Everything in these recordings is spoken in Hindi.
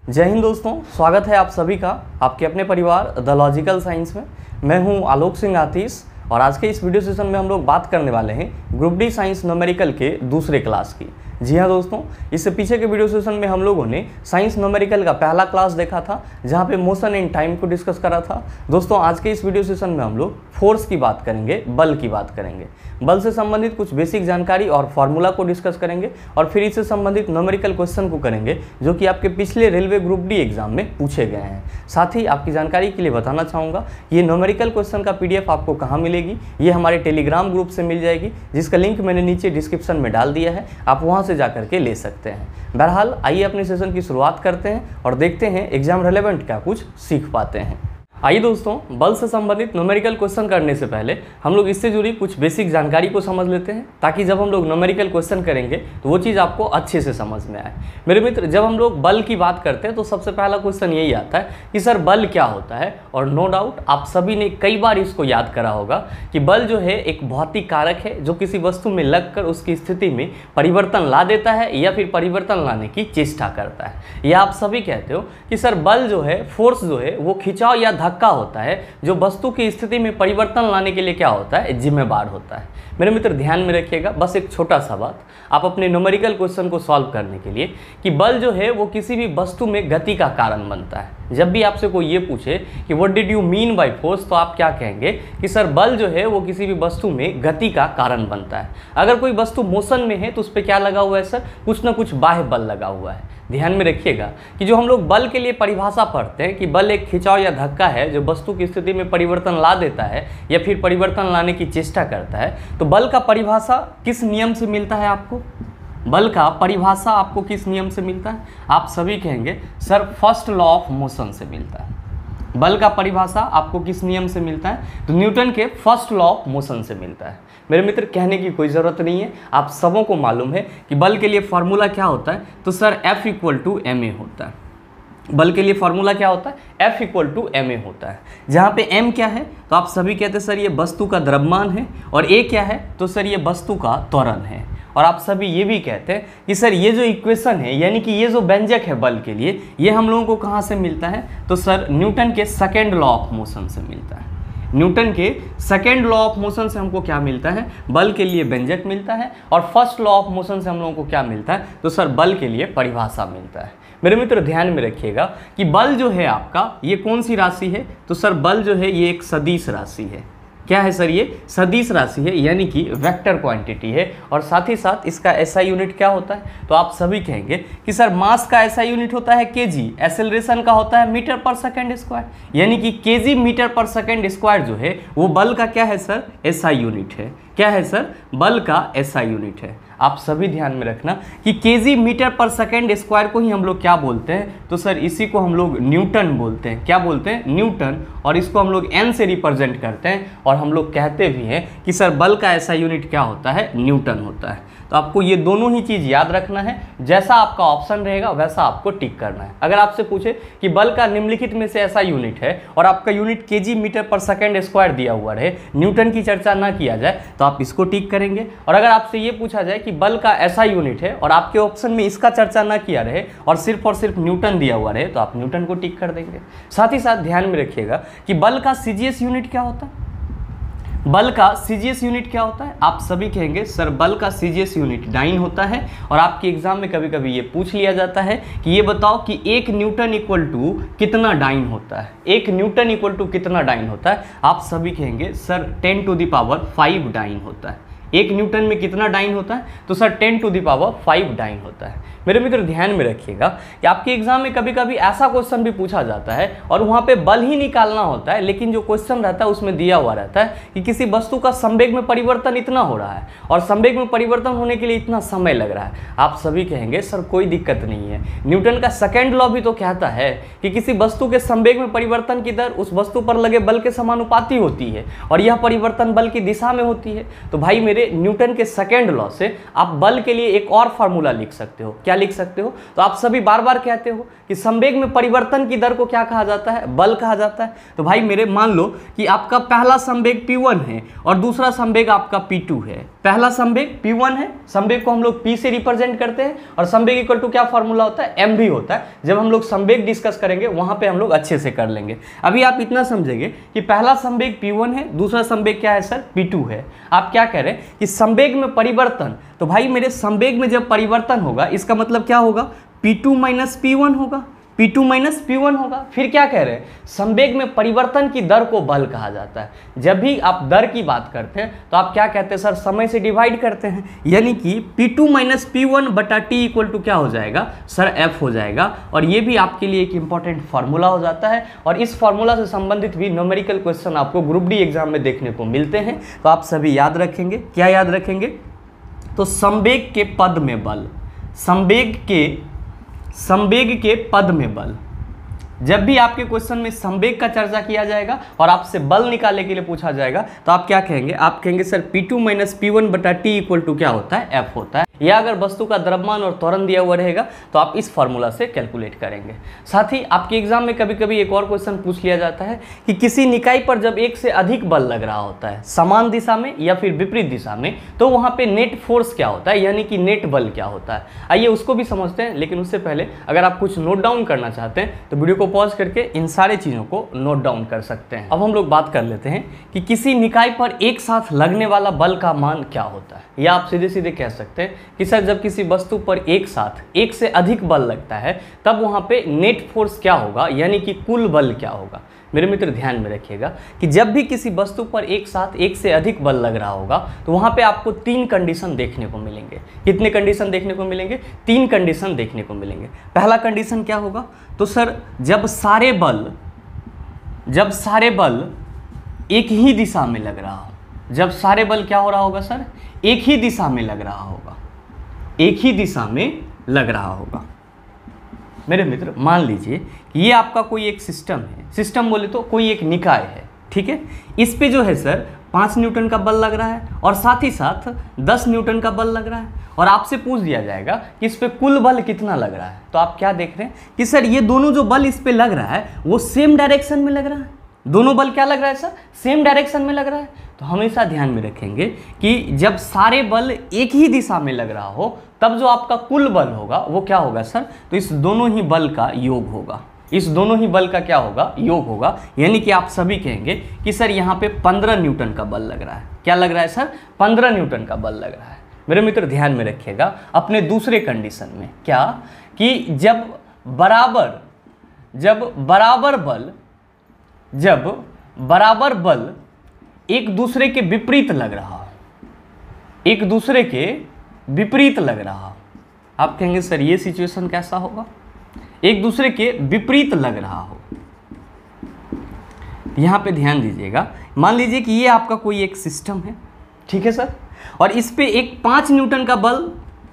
जय हिंद दोस्तों, स्वागत है आप सभी का आपके अपने परिवार द लॉजिकल साइंस में। मैं हूं आलोक सिंह आतिश और आज के इस वीडियो सेशन में हम लोग बात करने वाले हैं ग्रुप डी साइंस न्यूमेरिकल के दूसरे क्लास की। जी हाँ दोस्तों, इससे पीछे के वीडियो सेशन में हम लोगों ने साइंस न्यूमेरिकल का पहला क्लास देखा था जहाँ पे मोशन एंड टाइम को डिस्कस करा था। दोस्तों आज के इस वीडियो सेशन में हम लोग फोर्स की बात करेंगे, बल की बात करेंगे, बल से संबंधित कुछ बेसिक जानकारी और फार्मूला को डिस्कस करेंगे और फिर इससे संबंधित न्यूमेरिकल क्वेश्चन को करेंगे जो कि आपके पिछले रेलवे ग्रुप डी एग्जाम में पूछे गए हैं। साथ ही आपकी जानकारी के लिए बताना चाहूँगा ये न्यूमेरिकल क्वेश्चन का PDF आपको कहाँ मिलेगी, ये हमारे टेलीग्राम ग्रुप से मिल जाएगी जिसका लिंक मैंने नीचे डिस्क्रिप्शन में डाल दिया है, आप वहाँ से जा करके ले सकते हैं। बहरहाल आइए अपने सेशन की शुरुआत करते हैं और देखते हैं एग्जाम रेलेवेंट क्या कुछ सीख पाते हैं। आइए दोस्तों, बल से संबंधित न्यूमेरिकल क्वेश्चन करने से पहले हम लोग इससे जुड़ी कुछ बेसिक जानकारी को समझ लेते हैं ताकि जब हम लोग न्यूमेरिकल क्वेश्चन करेंगे तो वो चीज़ आपको अच्छे से समझ में आए। मेरे मित्र, जब हम लोग बल की बात करते हैं तो सबसे पहला क्वेश्चन यही आता है कि सर बल क्या होता है। और नो डाउट आप सभी ने कई बार इसको याद करा होगा कि बल जो है एक भौतिक कारक है जो किसी वस्तु में लगकर उसकी स्थिति में परिवर्तन ला देता है या फिर परिवर्तन लाने की चेष्टा करता है। या आप सभी कहते हो कि सर बल जो है, फोर्स जो है वो खिंचाव या धक्का होता है जो वस्तु की स्थिति में परिवर्तन लाने के लिए क्या होता है, जिम्मेदार होता है। मेरे मित्र ध्यान में रखिएगा, बस एक छोटा सा बात आप अपने न्यूमेरिकल क्वेश्चन को सॉल्व करने के लिए कि बल जो है वो किसी भी वस्तु में गति का कारण बनता है। जब भी आपसे कोई ये पूछे कि what did you mean by force, तो आप क्या कहेंगे कि सर बल जो है वो किसी भी वस्तु में गति का कारण बनता है। अगर कोई वस्तु मोशन में है तो उस पर क्या लगा हुआ है सर, कुछ ना कुछ बाह्य बल लगा हुआ है। ध्यान में रखिएगा कि जो हम लोग बल के लिए परिभाषा पढ़ते हैं कि बल एक खिंचाव या धक्का है जो वस्तु की स्थिति में परिवर्तन ला देता है या फिर परिवर्तन लाने की चेष्टा करता है, तो बल का परिभाषा किस नियम से मिलता है आपको? बल का परिभाषा आपको किस नियम से मिलता है? आप सभी कहेंगे sir first law of motion से मिलता है। बल का परिभाषा आपको किस नियम से मिलता है? तो न्यूटन के फर्स्ट लॉ ऑफ मोशन से मिलता है। मेरे मित्र कहने की कोई ज़रूरत नहीं है, आप सबों को मालूम है कि बल के लिए फॉर्मूला क्या होता है। तो सर F = ma होता है। बल के लिए फॉर्मूला क्या होता है? F = ma होता है। जहाँ पे m क्या है तो आप सभी कहते हैं सर ये वस्तु का द्रव्यमान है, और a क्या है तो सर ये वस्तु का त्वरण है। और आप सभी ये भी कहते हैं कि सर ये जो इक्वेशन है यानी कि ये जो व्यंजक है बल के लिए, ये हम लोगों को कहाँ से मिलता है? तो सर न्यूटन के सेकेंड लॉ ऑफ मोशन से मिलता है। न्यूटन के सेकेंड लॉ ऑफ मोशन से हमको क्या मिलता है? बल के लिए व्यंजक मिलता है। और फर्स्ट लॉ ऑफ मोशन से हम लोगों को क्या मिलता है? तो सर बल के लिए परिभाषा मिलता है। मेरे मित्र ध्यान में रखिएगा कि बल जो है आपका ये कौन सी राशि है? तो सर बल जो है ये एक सदिश राशि है। क्या है सर? ये सदिश राशि है यानी कि वेक्टर क्वांटिटी है। और साथ ही साथ इसका SI यूनिट क्या होता है? तो आप सभी कहेंगे कि सर मास का SI यूनिट होता है kg, एक्सेलरेशन का होता है मीटर पर सेकेंड स्क्वायर, यानी कि kg मीटर पर सेकेंड स्क्वायर जो है वो बल का क्या है सर? SI यूनिट है। क्या है सर? बल का SI यूनिट है। आप सभी ध्यान में रखना कि kg मीटर पर सेकेंड स्क्वायर को ही हम लोग क्या बोलते हैं? तो सर इसी को हम लोग न्यूटन बोलते हैं। क्या बोलते हैं? न्यूटन। और इसको हम लोग n से रिप्रेजेंट करते हैं और हम लोग कहते भी हैं कि सर बल का SI यूनिट क्या होता है? न्यूटन होता है। तो आपको ये दोनों ही चीज़ याद रखना है, जैसा आपका ऑप्शन रहेगा वैसा आपको टिक करना है। अगर आपसे पूछे कि बल का निम्नलिखित में से ऐसा यूनिट है और आपका यूनिट kg मीटर पर सेकेंड स्क्वायर दिया हुआ रहे, न्यूटन की चर्चा ना किया जाए, तो आप इसको टिक करेंगे। और अगर आपसे ये पूछा जाए कि बल का ऐसा यूनिट है और आपके ऑप्शन में इसका चर्चा ना किया रहे और सिर्फ न्यूटन दिया हुआ रहे, तो आप न्यूटन को टिक कर देंगे। साथ ही साथ ध्यान में रखिएगा कि बल का CGS यूनिट क्या होता है? बल का CGS यूनिट क्या होता है? आप सभी कहेंगे सर बल का CGS यूनिट डाइन होता है। और आपके एग्जाम में कभी कभी ये पूछ लिया जाता है कि ये बताओ कि 1 न्यूटन इक्वल टू कितना डाइन होता है? 1 न्यूटन इक्वल टू कितना डाइन होता है? आप सभी कहेंगे सर 10⁵ डाइन होता है। 1 न्यूटन में कितना डाइन होता है? तो सर 10⁵ डाइन होता है। मेरे मित्र ध्यान में रखिएगा कि आपके एग्जाम में कभी कभी ऐसा क्वेश्चन भी पूछा जाता है और वहाँ पे बल ही निकालना होता है, लेकिन जो क्वेश्चन रहता है उसमें दिया हुआ रहता है कि किसी वस्तु का संवेग में परिवर्तन इतना हो रहा है और संवेग में परिवर्तन होने के लिए इतना समय लग रहा है। आप सभी कहेंगे सर कोई दिक्कत नहीं है, न्यूटन का सेकेंड लॉ भी तो कहता है कि किसी वस्तु के संवेग में परिवर्तन की दर उस वस्तु पर लगे बल के समानुपाती होती है और यह परिवर्तन बल की दिशा में होती है। तो भाई मेरे मेरे न्यूटन के सेकेंड लॉ से आप बल के लिए एक और फार्मूला लिख सकते हो। क्या लिख सकते हो? तो आप सभी बार बार कहते हो कि संवेग में परिवर्तन की दर को क्या कहा जाता है? बल कहा जाता है। तो भाई मेरे मान लो कि आपका पहला संवेग P1 है और दूसरा संवेग आपका P2 है। पहला संवेग P1 है, संवेग को हम लोग P से रिप्रेजेंट करते हैं और संवेग इक्वल टू क्या फॉर्मूला होता है? mv होता है। जब हम लोग संवेग डिस्कस करेंगे वहां पे हम लोग अच्छे से कर लेंगे। अभी आप इतना समझेंगे कि पहला संवेग P1 है, दूसरा संवेग क्या है सर? P2 है। आप क्या कह रहे हैं कि संवेग में परिवर्तन, तो भाई मेरे संवेग में जब परिवर्तन होगा इसका मतलब क्या होगा? P2 माइनस P1 होगा, P2 माइनस P1 होगा। फिर क्या कह रहे हैं? संवेग में परिवर्तन की दर को बल कहा जाता है। जब भी आप दर की बात करते हैं तो आप क्या कहते हैं सर? समय से डिवाइड करते हैं, यानी कि P2 माइनस P1 बटा T इक्वल टू क्या हो जाएगा सर? F हो जाएगा। और ये भी आपके लिए एक इंपॉर्टेंट फार्मूला हो जाता है और इस फार्मूला से संबंधित भी न्यूमेरिकल क्वेश्चन आपको ग्रुप डी एग्जाम में देखने को मिलते हैं। तो आप सभी याद रखेंगे। क्या याद रखेंगे? तो संवेग के पद में बल, संवेग के पद में बल। जब भी आपके क्वेश्चन में संवेग का चर्चा किया जाएगा और आपसे बल निकालने के लिए पूछा जाएगा तो आप क्या कहेंगे? आप कहेंगे सर P2 माइनस P1 बटा T इक्वल टू क्या होता है? F होता है। या अगर वस्तु का द्रव्यमान और त्वरण दिया हुआ रहेगा तो आप इस फॉर्मूला से कैलकुलेट करेंगे। साथ ही आपके एग्जाम में कभी कभी एक और क्वेश्चन पूछ लिया जाता है कि किसी निकाय पर जब एक से अधिक बल लग रहा होता है समान दिशा में या फिर विपरीत दिशा में, तो वहां पे नेट फोर्स क्या होता है, यानी कि नेट बल क्या होता है। आइए उसको भी समझते हैं, लेकिन उससे पहले अगर आप कुछ नोट डाउन करना चाहते हैं तो वीडियो को पॉज करके इन सारे चीजों को नोट डाउन कर सकते हैं। अब हम लोग बात कर लेते हैं कि किसी निकाय पर एक साथ लगने वाला बल का मान क्या होता है। या आप सीधे सीधे कह सकते हैं कि सर जब किसी वस्तु पर एक साथ एक से अधिक बल लगता है तब वहां पे नेट फोर्स क्या होगा, यानी कि कुल बल क्या होगा। मेरे मित्र ध्यान में रखिएगा कि जब भी किसी वस्तु पर एक साथ एक से अधिक बल लग रहा होगा तो वहां पे आपको 3 कंडीशन देखने को मिलेंगे। कितने कंडीशन देखने को मिलेंगे? 3 कंडीशन देखने को मिलेंगे। पहला कंडीशन क्या होगा? तो सर जब सारे बल एक ही दिशा में लग रहा हो। जब सारे बल क्या हो रहा होगा सर? एक ही दिशा में लग रहा होगा, एक ही दिशा में लग रहा होगा। मेरे मित्र मान लीजिए कि ये आपका कोई एक सिस्टम है, सिस्टम बोले तो कोई एक निकाय है, ठीक है। इस पे जो है सर 5 न्यूटन का बल लग रहा है और साथ ही साथ 10 न्यूटन का बल लग रहा है और आपसे पूछ दिया जाएगा कि इस पे कुल बल कितना लग रहा है। तो आप क्या देख रहे हैं कि सर ये दोनों जो बल इस पे लग रहा है वो सेम डायरेक्शन में लग रहा है। दोनों बल क्या लग रहा है सर? सेम डायरेक्शन में लग रहा है। तो हमेशा ध्यान में रखेंगे कि जब सारे बल एक ही दिशा में लग रहा हो तब जो आपका कुल बल होगा वो क्या होगा सर? तो इस दोनों ही बल का योग होगा। इस दोनों ही बल का क्या होगा? योग होगा। यानी कि आप सभी कहेंगे कि सर यहाँ पे 15 न्यूटन का बल लग रहा है। क्या लग रहा है सर? 15 न्यूटन का बल लग रहा है। मेरे मित्र ध्यान में रखिएगा अपने दूसरे कंडीशन में क्या कि जब बराबर बल एक दूसरे के विपरीत लग रहा हो, एक दूसरे के विपरीत लग रहा हो। आप कहेंगे सर ये सिचुएशन कैसा होगा? एक दूसरे के विपरीत लग रहा हो। यहां पे ध्यान दीजिएगा, मान लीजिए कि ये आपका कोई एक सिस्टम है, ठीक है सर, और इस पे एक 5 न्यूटन का बल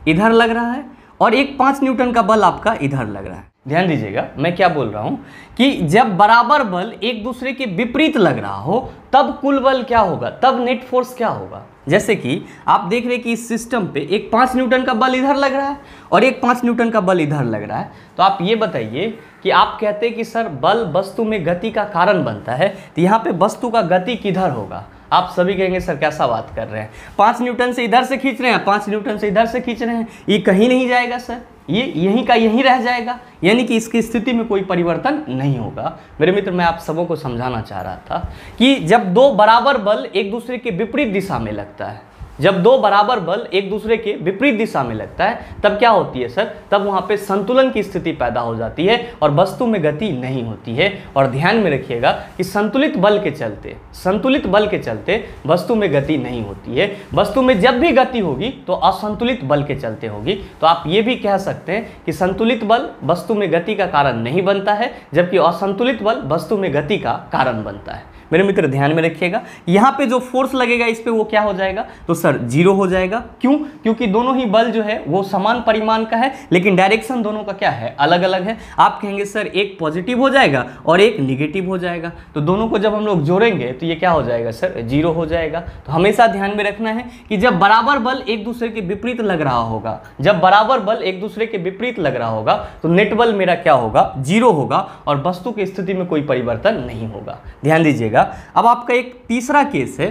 इधर लग रहा है और एक 5 न्यूटन का बल आपका इधर लग रहा है। ध्यान दीजिएगा मैं क्या बोल रहा हूं कि जब बराबर बल एक दूसरे के विपरीत लग रहा हो तब कुल बल क्या होगा, तब नेट फोर्स क्या होगा। जैसे कि आप देख रहे हैं कि इस सिस्टम पे एक 5 न्यूटन का बल इधर लग रहा है और एक 5 न्यूटन का बल इधर लग रहा है। तो आप ये बताइए कि आप कहते हैं कि सर बल वस्तु में गति का कारण बनता है, तो यहाँ पे वस्तु का गति किधर होगा? आप सभी कहेंगे सर कैसा बात कर रहे हैं, 5 न्यूटन से इधर से खींच रहे हैं, 5 न्यूटन से इधर से खींच रहे हैं, ये कहीं नहीं जाएगा सर, ये यहीं का यहीं रह जाएगा, यानी कि इसकी स्थिति में कोई परिवर्तन नहीं होगा। मेरे मित्र मैं आप सबों को समझाना चाह रहा था कि जब दो बराबर बल एक दूसरे के विपरीत दिशा में लगता है, जब दो बराबर बल एक दूसरे के विपरीत दिशा में लगता है तब क्या होती है सर? तब वहां पे संतुलन की स्थिति पैदा हो जाती है और वस्तु में गति नहीं होती है। और ध्यान में रखिएगा कि संतुलित बल के चलते वस्तु में गति नहीं होती है। वस्तु में जब भी गति होगी तो असंतुलित बल के चलते होगी। तो आप ये भी कह सकते हैं कि संतुलित बल वस्तु में गति का कारण नहीं बनता है, जबकि असंतुलित बल वस्तु में गति का कारण बनता है। मेरे मित्र ध्यान में रखिएगा, यहाँ पे जो फोर्स लगेगा इस पे वो क्या हो जाएगा, तो सर 0 हो जाएगा। क्यों? क्योंकि दोनों ही बल जो है वो समान परिमाण का है, लेकिन डायरेक्शन दोनों का क्या है, अलग अलग है। आप कहेंगे सर एक पॉजिटिव हो जाएगा और एक निगेटिव हो जाएगा, तो दोनों को जब हम लोग जोड़ेंगे तो ये क्या हो जाएगा सर, 0 हो जाएगा। तो हमेशा ध्यान में रखना है कि जब बराबर बल एक दूसरे के विपरीत लग रहा होगा, जब बराबर बल एक दूसरे के विपरीत लग रहा होगा तो नेट बल मेरा क्या होगा, 0 होगा और वस्तु की स्थिति में कोई परिवर्तन नहीं होगा। ध्यान दीजिएगा। अब आपका एक तीसरा केस है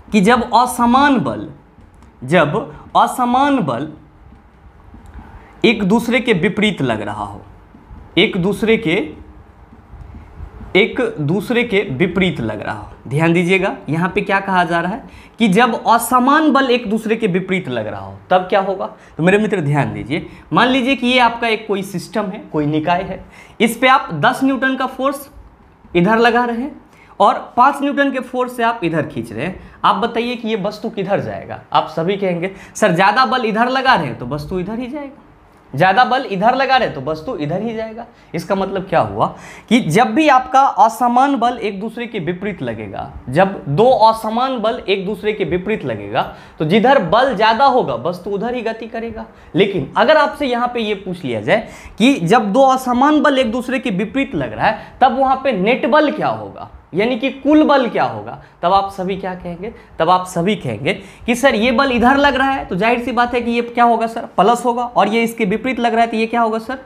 कि जब असमान बल एक दूसरे के विपरीत लग रहा हो, एक दूसरे के विपरीत लग रहा हो। ध्यान दीजिएगा, यहां पे क्या कहा जा रहा है कि जब असमान बल एक दूसरे के विपरीत लग रहा हो तब क्या होगा। तो मेरे मित्र ध्यान दीजिए, मान लीजिए कि ये आपका एक कोई सिस्टम है, कोई निकाय है, इस पे आप 10 न्यूटन का फोर्स इधर लगा रहे हैं और 5 न्यूटन के फोर्स से आप इधर खींच रहे हैं। आप बताइए कि ये वस्तु किधर जाएगा। आप सभी कहेंगे सर ज्यादा बल इधर लगा रहे हैं तो वस्तु इधर ही जाएगा, ज्यादा बल इधर लगा रहे तो वस्तु इधर ही जाएगा। इसका मतलब क्या हुआ कि जब भी आपका असमान बल एक दूसरे के विपरीत लगेगा, जब दो असमान बल एक दूसरे के विपरीत लगेगा तो जिधर बल ज्यादा होगा वस्तु उधर ही गति करेगा। लेकिन अगर आपसे यहां पे ये पूछ लिया जाए कि जब दो असमान बल एक दूसरे के विपरीत लग रहा है तब वहां पे नेट बल क्या होगा, यानी कि कुल बल क्या होगा, तब आप सभी क्या कहेंगे, तब आप सभी कहेंगे कि सर ये बल इधर लग रहा है तो जाहिर सी बात है कि ये क्या होगा सर, प्लस होगा, और ये इसके विपरीत लग रहा है तो ये क्या होगा सर,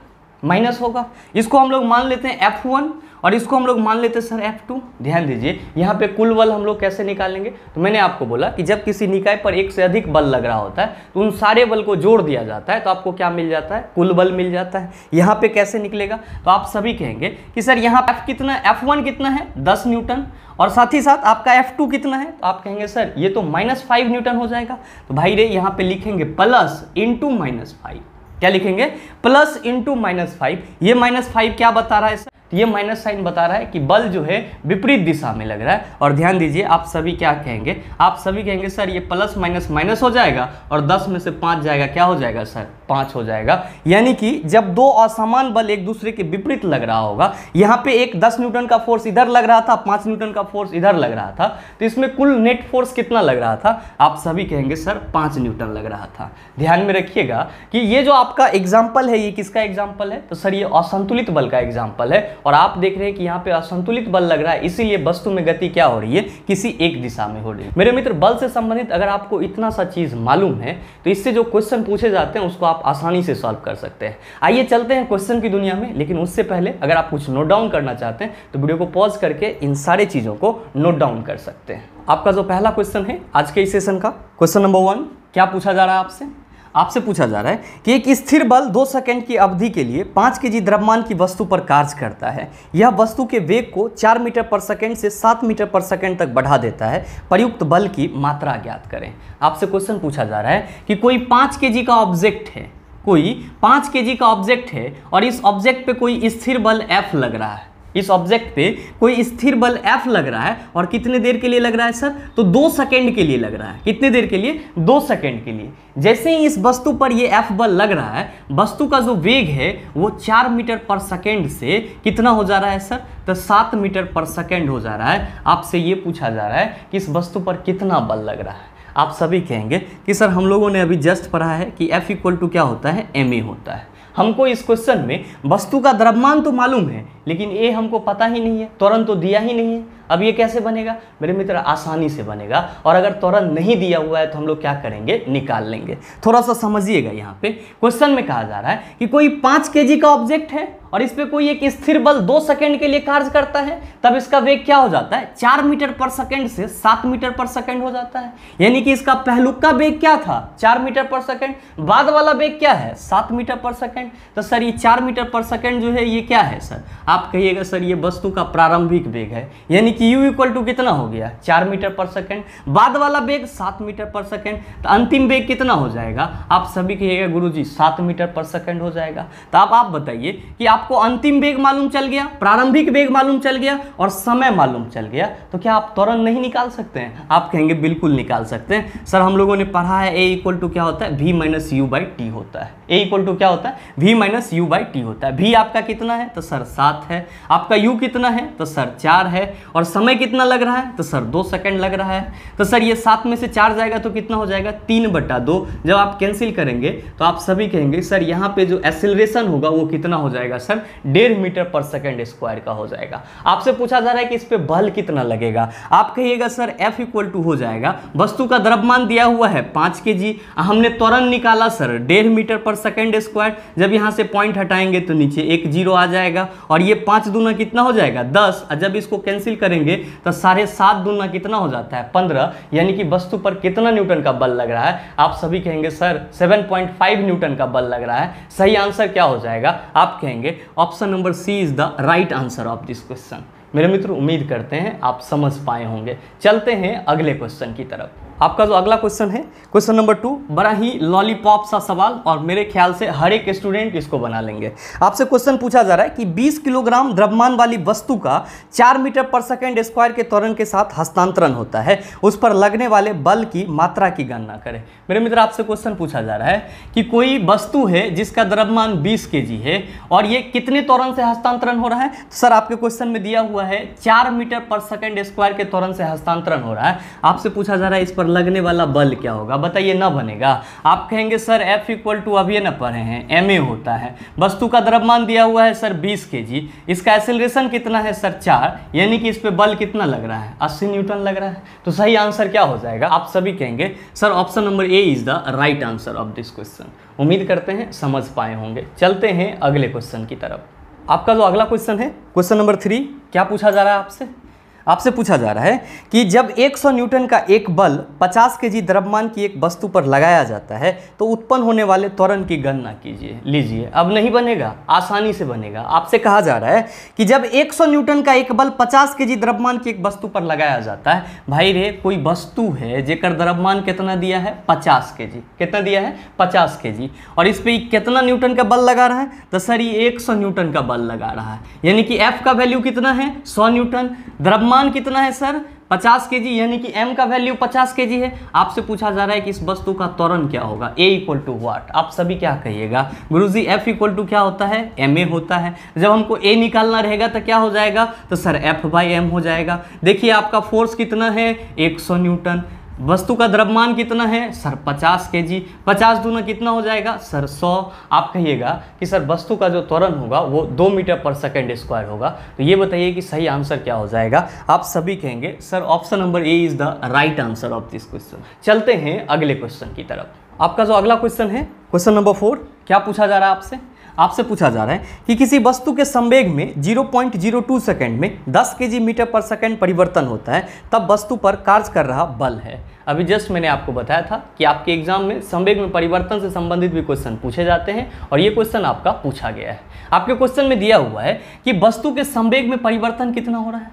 माइनस होगा। इसको हम लोग मान लेते हैं F1 और इसको हम लोग मान लेते हैं सर F2। ध्यान दीजिए, यहाँ पे कुल बल हम लोग कैसे निकालेंगे, तो मैंने आपको बोला कि जब किसी निकाय पर एक से अधिक बल लग रहा होता है तो उन सारे बल को जोड़ दिया जाता है तो आपको क्या मिल जाता है, कुल बल मिल जाता है। यहाँ पे कैसे निकलेगा, तो आप सभी कहेंगे कि सर यहाँ F कितना, F1 कितना है 10 न्यूटन और साथ ही साथ आपका F2 कितना है, तो आप कहेंगे सर ये तो -5 न्यूटन हो जाएगा। तो भाई रे यहाँ पे लिखेंगे प्लस इंटू -5, क्या लिखेंगे, प्लस इंटू -5। ये -5 क्या बता रहा है सर, तो ये माइनस साइन बता रहा है कि बल जो है विपरीत दिशा में लग रहा है। और ध्यान दीजिए, आप सभी क्या कहेंगे, आप सभी कहेंगे सर ये प्लस माइनस माइनस हो जाएगा और 10 में से 5 जाएगा, क्या हो जाएगा सर, 5 हो जाएगा। यानी कि जब दो असमान बल एक दूसरे के विपरीत लग रहा होगा, यहाँ पे एक 10 न्यूटन का फोर्स इधर लग रहा था, 5 न्यूटन का फोर्स इधर लग रहा था, तो इसमें कुल नेट फोर्स कितना लग रहा था, आप सभी कहेंगे सर 5 न्यूटन लग रहा था। ध्यान में रखिएगा कि ये जो आपका एग्जाम्पल है ये किसका एग्जाम्पल है, तो सर ये असंतुलित बल का एग्जाम्पल है। और आप देख रहे हैं कि यहाँ पे असंतुलित बल लग रहा है, इसीलिए वस्तु में गति क्या हो रही है, किसी एक दिशा में हो रही है। मेरे मित्र, बल से संबंधित अगर आपको इतना सा चीज मालूम है तो इससे जो क्वेश्चन पूछे जाते हैं उसको आप आसानी से सॉल्व कर सकते हैं। आइए चलते हैं क्वेश्चन की दुनिया में, लेकिन उससे पहले अगर आप कुछ नोट डाउन करना चाहते हैं तो वीडियो को पॉज करके इन सारे चीजों को नोट डाउन कर सकते हैं। आपका जो पहला क्वेश्चन है आज के इस सेशन का, क्वेश्चन नंबर 1, क्या पूछा जा रहा है आपसे पूछा जा रहा है कि एक स्थिर बल 2 सेकंड की अवधि के लिए 5 केजी द्रव्यमान की वस्तु पर कार्य करता है। यह वस्तु के वेग को 4 मीटर पर सेकंड से 7 मीटर पर सेकंड तक बढ़ा देता है। प्रयुक्त बल की मात्रा ज्ञात करें। आपसे क्वेश्चन पूछा जा रहा है कि कोई 5 केजी का ऑब्जेक्ट है, कोई 5 केजी का ऑब्जेक्ट है और इस ऑब्जेक्ट पे कोई स्थिर बल F लग रहा है, इस ऑब्जेक्ट पे कोई स्थिर बल F लग रहा है और कितने देर के लिए लग रहा है सर, तो 2 सेकंड के लिए लग रहा है। कितने देर के लिए, 2 सेकंड के लिए। जैसे ही इस वस्तु पर ये F बल लग रहा है, वस्तु का जो वेग है वो 4 मीटर पर सेकंड से कितना हो जा रहा है सर, तो 7 मीटर पर सेकंड हो जा रहा है। आपसे ये पूछा जा रहा है कि इस वस्तु पर कितना बल लग रहा है। आप सभी कहेंगे कि सर हम लोगों ने अभी जस्ट पढ़ा है कि F इक्वल टू क्या होता है, ma होता है। हमको इस क्वेश्चन में वस्तु का द्रव्यमान तो मालूम है लेकिन ये हमको पता ही नहीं है, त्वरण तो दिया ही नहीं है। अब ये कैसे बनेगा मेरे मित्र, आसानी से बनेगा। और अगर त्वरण नहीं दिया हुआ है तो हम लोग क्या करेंगे, निकाल लेंगे। थोड़ा सा समझिएगा, यहाँ पे क्वेश्चन में कहा जा रहा है कि कोई 5 केजी का ऑब्जेक्ट है और इस पे कोई एक स्थिर बल 2 सेकंड के लिए कार्य करता है, तब इसका वेग क्या हो जाता है, 4 मीटर पर सेकंड से 7 मीटर पर सेकंड हो जाता है। यानी कि इसका पहलुका वेग क्या था, 4 मीटर पर सेकंड, बाद वाला वेग क्या है, 7 मीटर पर सेकंड। तो सर ये 4 मीटर पर सेकंड जो है ये क्या है सर, आप कहिएगा सर ये वस्तु का प्रारंभिक वेग है। यानी कि u इक्वल टू कितना हो गया, 4 मीटर पर सेकंड, बाद वाला वेग 7 मीटर पर सेकंड, तो अंतिम वेग कितना हो जाएगा, आप सभी कहिएगा गुरुजी 7 मीटर पर सेकंड हो जाएगा। तो आप बताइए कि आपको अंतिम वेग मालूम चल गया, प्रारंभिक वेग मालूम चल गया और समय मालूम चल गया, तो क्या आप त्वरण नहीं निकाल सकते हैं? आप कहेंगे बिल्कुल निकाल सकते हैं। सर हम लोगों ने पढ़ा है a इक्वल टू क्या होता है, v minus you by T होता है। a इक्वल टू क्या होता है, v minus you by T होता है। v आपका कितना है, तो सर 7 है। आपका u कितना है, तो सर 4 है। और समय कितना लग रहा है, तो सर 2 सेकंड लग रहा है। तो सर ये 7 में से 4 जाएगा तो कितना हो जाएगा, 3/2। जब आप कैंसिल करेंगे तो आप सभी कहेंगे सर यहाँ पे जो एक्सीलरेशन होगा वो कितना हो जाएगा, सर 1.5 मीटर पर सेकंड स्क्वायर का हो जाएगा। आपसे पूछा जा रहा है कि इस पे बल कितना लगेगा, आप कहिएगा सर F इक्वल टू हो जाएगा, वस्तु का द्रव्यमान दिया हुआ है 5 kg, हमने त्वरण निकाला सर 1.5 मीटर पर सेकंड स्क्वायर। जब यहाँ से पॉइंट हटाएंगे तो नीचे एक 0 आ जाएगा और ये 5 दूना कितना हो जाएगा, 10। और जब इसको कैंसिल करेंगे तो 7.5 दूना कितना हो जाता है, 15। यानी कि वस्तु पर कितना न्यूटन का बल लग रहा है, आप सभी कहेंगे सर 7.5 न्यूटन का बल लग रहा है। सही आंसर क्या हो जाएगा, आप कहेंगे option number C is the right answer of this question. मेरे मित्र उम्मीद करते हैं आप समझ पाए होंगे। चलते हैं अगले क्वेश्चन की तरफ। आपका जो अगला क्वेश्चन है, क्वेश्चन नंबर 2, बड़ा ही लॉलीपॉप सा सवाल और मेरे ख्याल से हर एक स्टूडेंट इसको बना लेंगे। आपसे क्वेश्चन पूछा जा रहा है कि 20 किलोग्राम द्रव्यमान वाली वस्तु का 4 मीटर पर सेकंड स्क्वायर के त्वरण के साथ हस्तांतरण होता है, उस पर लगने वाले बल की मात्रा की गणना करें। मेरे मित्र आपसे क्वेश्चन पूछा जा रहा है कि कोई वस्तु है जिसका द्रव्यमान 20 kg है और ये कितने त्वरण से हस्तांतरण हो रहा है। तो सर आपके क्वेश्चन में दिया हुआ है 4 मीटर पर सेकंड स्क्वायर के त्वरण से हस्तांतरण हो रहा है। आपसे पूछा जा रहा है इस पर लगने वाला बल क्या होगा, बताइए ना बनेगा। आप कहेंगे सर F इक्वल टू अभी ना पढ़े हैं, ma होता है। वस्तु का द्रव्यमान दिया हुआ है सर 20 kg, इसका एक्सीलरेशन कितना है सर 4, यानी कि इस पे बल कितना लग रहा है, 80 न्यूटन लग रहा है। तो सही आंसर क्या हो जाएगा, आप सभी कहेंगे sir option number A is the right answer of this question. उम्मीद करते हैं समझ पाए होंगे। चलते हैं अगले क्वेश्चन की तरफ। आपका जो अगला क्वेश्चन है, क्वेश्चन नंबर 3, क्या पूछा जा रहा है आपसे। आपसे पूछा जा रहा है कि जब 100 न्यूटन का एक बल 50 kg द्रव्यमान की एक वस्तु पर लगाया जाता है तो उत्पन्न होने वाले त्वरण की गणना कीजिए। लीजिए, अब नहीं बनेगा, आसानी से बनेगा। आपसे कहा जा रहा है कि जब 100 न्यूटन का एक बल 50 kg द्रव्यमान की एक वस्तु पर लगाया जाता है, भाई रे कोई वस्तु है जेकर द्रव्यमान कितना दिया है, 50 kg। कितना दिया है, 50 kg। और इस पर कितना न्यूटन का बल लगा रहा है, तो सर ये 100 न्यूटन का बल लगा रहा है। यानी कि F का वैल्यू कितना है, 100 न्यूटन। द्रव्यमान कितना है सर, 50 kg, यानी कि m का वैल्यू 50 kg है। आपसे पूछा जा रहा है कि इस वस्तु का त्वरण क्या होगा, a इक्वल टू व्हाट। आप सभी क्या कहिएगा, गुरुजी F इक्वल टू क्या होता है, ma होता है। जब हमको a निकालना रहेगा तो क्या हो जाएगा, तो सर F/m हो जाएगा। देखिए आपका फोर्स कितना है, 100 न्यूटन। वस्तु का द्रव्यमान कितना है सर, 50 kg। 50 दूना कितना हो जाएगा सर, 100। आप कहिएगा कि सर वस्तु का जो त्वरण होगा वो 2 मीटर पर सेकंड स्क्वायर होगा। तो ये बताइए कि सही आंसर क्या हो जाएगा। आप सभी कहेंगे sir option number A is the right answer of this question. चलते हैं अगले क्वेश्चन की तरफ। आपका जो अगला क्वेश्चन है, क्वेश्चन नंबर 4, क्या पूछा जा रहा है आपसे। आपसे पूछा जा रहा है कि किसी वस्तु के संवेग में 0.02 सेकंड में 10 kg मीटर पर सेकंड परिवर्तन होता है, तब वस्तु पर कार्य कर रहा बल है। अभी जस्ट मैंने आपको बताया था कि आपके एग्जाम में संवेग में परिवर्तन से संबंधित भी क्वेश्चन पूछे जाते हैं और ये क्वेश्चन आपका पूछा गया है। आपके क्वेश्चन में दिया हुआ है कि वस्तु के संवेग में परिवर्तन कितना हो रहा है।